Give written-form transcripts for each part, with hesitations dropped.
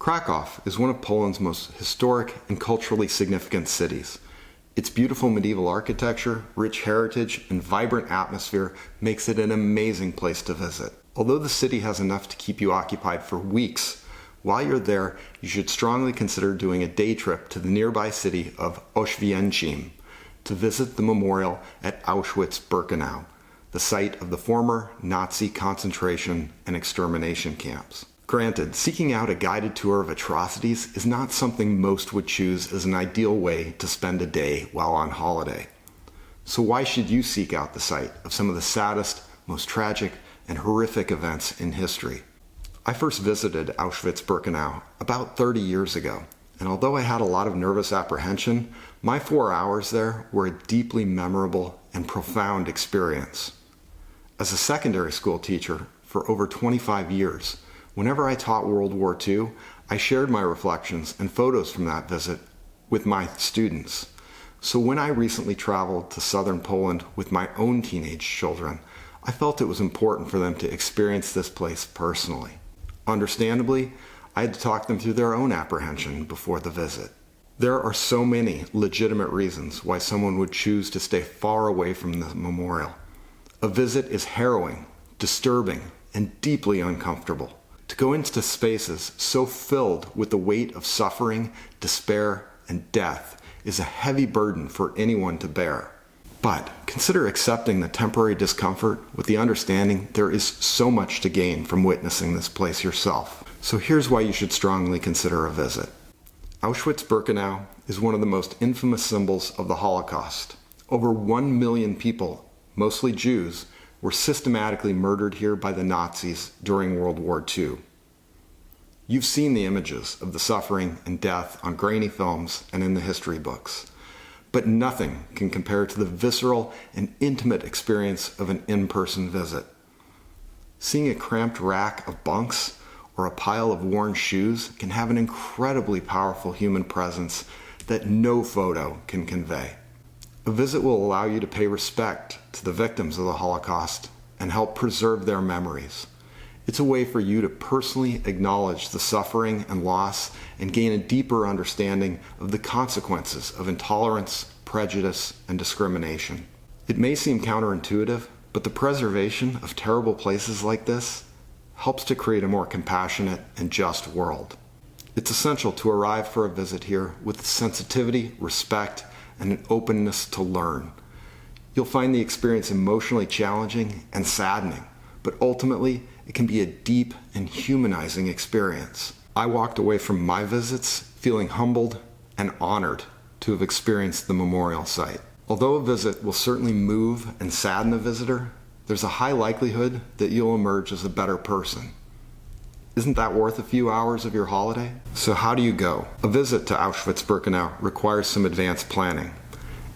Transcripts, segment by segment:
Krakow is one of Poland's most historic and culturally significant cities. Its beautiful medieval architecture, rich heritage, and vibrant atmosphere makes it an amazing place to visit. Although the city has enough to keep you occupied for weeks, while you're there, you should strongly consider doing a day trip to the nearby city of Auschwitz to visit the memorial at Auschwitz-Birkenau, the site of the former Nazi concentration and extermination camps. Granted, seeking out a guided tour of atrocities is not something most would choose as an ideal way to spend a day while on holiday. So why should you seek out the site of some of the saddest, most tragic, and horrific events in history? I first visited Auschwitz-Birkenau about 30 years ago, and although I had a lot of nervous apprehension, my 4 hours there were a deeply memorable and profound experience. As a secondary school teacher for over 25 years, whenever I taught World War II, I shared my reflections and photos from that visit with my students. So when I recently traveled to southern Poland with my own teenage children, I felt it was important for them to experience this place personally. Understandably, I had to talk them through their own apprehension before the visit. There are so many legitimate reasons why someone would choose to stay far away from the memorial. A visit is harrowing, disturbing, and deeply uncomfortable. To go into spaces so filled with the weight of suffering, despair, and death is a heavy burden for anyone to bear. But consider accepting the temporary discomfort with the understanding there is so much to gain from witnessing this place yourself. So here's why you should strongly consider a visit. Auschwitz-Birkenau is one of the most infamous symbols of the Holocaust. Over 1 million people, mostly Jews, were systematically murdered here by the Nazis during World War II. You've seen the images of the suffering and death on grainy films and in the history books, but nothing can compare to the visceral and intimate experience of an in-person visit. Seeing a cramped rack of bunks or a pile of worn shoes can have an incredibly powerful human presence that no photo can convey. A visit will allow you to pay respect to the victims of the Holocaust and help preserve their memories. It's a way for you to personally acknowledge the suffering and loss and gain a deeper understanding of the consequences of intolerance, prejudice, and discrimination. It may seem counterintuitive, but the preservation of terrible places like this helps to create a more compassionate and just world. It's essential to arrive for a visit here with sensitivity, respect, and an openness to learn. You'll find the experience emotionally challenging and saddening, but ultimately it can be a deep and humanizing experience. I walked away from my visits feeling humbled and honored to have experienced the memorial site. Although a visit will certainly move and sadden a visitor, there's a high likelihood that you'll emerge as a better person. Isn't that worth a few hours of your holiday? So how do you go? A visit to Auschwitz-Birkenau requires some advanced planning.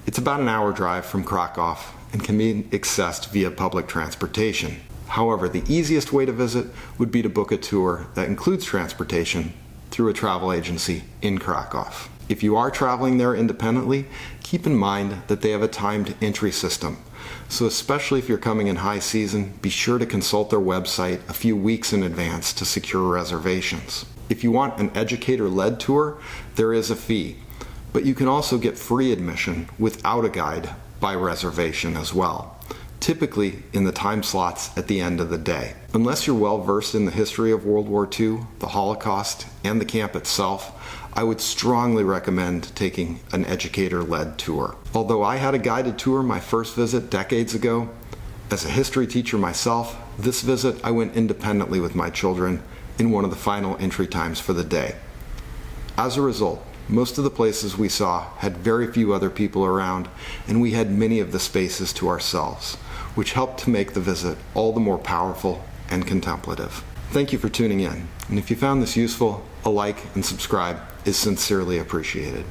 It's about an hour drive from Krakow and can be accessed via public transportation. However, the easiest way to visit would be to book a tour that includes transportation through a travel agency in Krakow. If you are traveling there independently, keep in mind that they have a timed entry system. So especially if you're coming in high season, be sure to consult their website a few weeks in advance to secure reservations. If you want an educator-led tour, there is a fee, but you can also get free admission without a guide by reservation as well, typically in the time slots at the end of the day. Unless you're well versed in the history of World War II, the Holocaust, and the camp itself, I would strongly recommend taking an educator-led tour. Although I had a guided tour my first visit decades ago, as a history teacher myself, this visit I went independently with my children in one of the final entry times for the day. As a result, most of the places we saw had very few other people around, and we had many of the spaces to ourselves, which helped to make the visit all the more powerful and contemplative. Thank you for tuning in, and if you found this useful, a like and subscribe is sincerely appreciated.